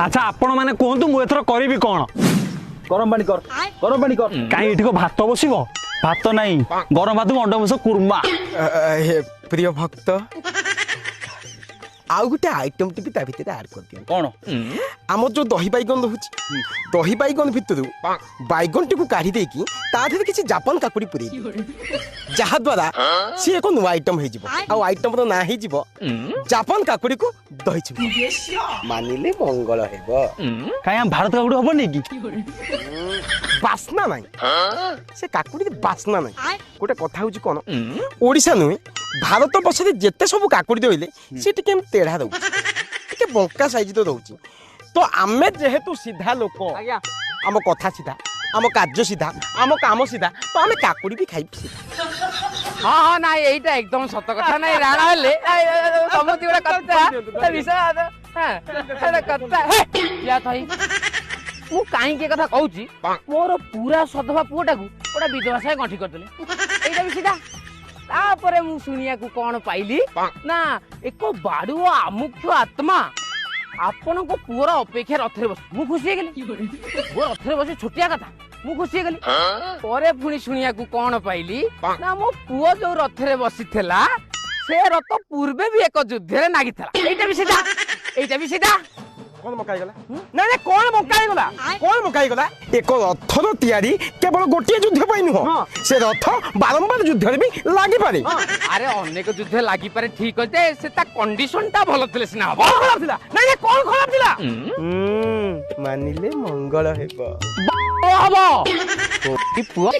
अच्छा आपण माने कहतु मु एथर करिवि कोन गरम पानी कर गरम पानी कर काई इठी को भात बसिबो भात नहीं गरम भात को अंडा बस कुर्मा प्रिय भक्त आउ गोटे आइटम टी भी ता भितर ऐड कर दियो कौन आम जो दही बैगन रहूची दही बैगन भितर बैगन टी को काढ़ी देकी ता देहरे किछि जापान काकुड़ी पुरे जहा द्वारा सी एक नुआ आइटम हे जिवो आ आइटम रो ना हे जिवो जापान काकुड़ी को दही छु मानिले मंगल हेबो काई हम भारत काकुड़ी हबो नै की बासना नहीं से काकुड़ी बासना नहीं गोटे कथा होची कोन ओडिसा नुहे भारत वर्ष रे जेते सब काकुड़ी देले से टिके तेढ़ा दउ टिके बंका साइज तो दउची तो आमे जेहेतु सीधा लोक आज्ञा आम कथा सीधा आम कार्य सीधा आम काम सीधा तो आमे काकुड़ी भी खाइ सीधा हाँ हाँ ना यहीटा एकदम सत कथा ना राणा हेले समझ गोटे कथा विषय कथा थई मु काई के कथा कहूची मोर पूरा सधवा पुओटा को ओटा विधवा साहे गंठी करदेले एटा भी सीधा तापरे मु सुनिया को कोन पाइली ना एको बाडू आमुख्य आत्मा आपण को पूरा अपेक्षा रथरे बस मु खुशी गेली वो रथरे बस छोटिया कथा मु खुशी गेली परे पुनी सुनिया को कोन पाइली ना मो पुओ जो रथरे बसिथला से रथ पूर्वे भी एक युद्ध रे नागिथला एटा भी सीधा कोन मकाई गला ना ना कोन मकाई गला एक रथर तयारी केवल गोटे युद्ध पई नुह से रथ बारंबार युद्ध रे भी लागि पारे अरे अनेक युद्ध लागि पारे ठीक होते से ता कंडीशन ता भलो थले सिना भलो खराब थिला ना ना कोन खराब थिला मानिले मंगल हेबो हबो की पुआ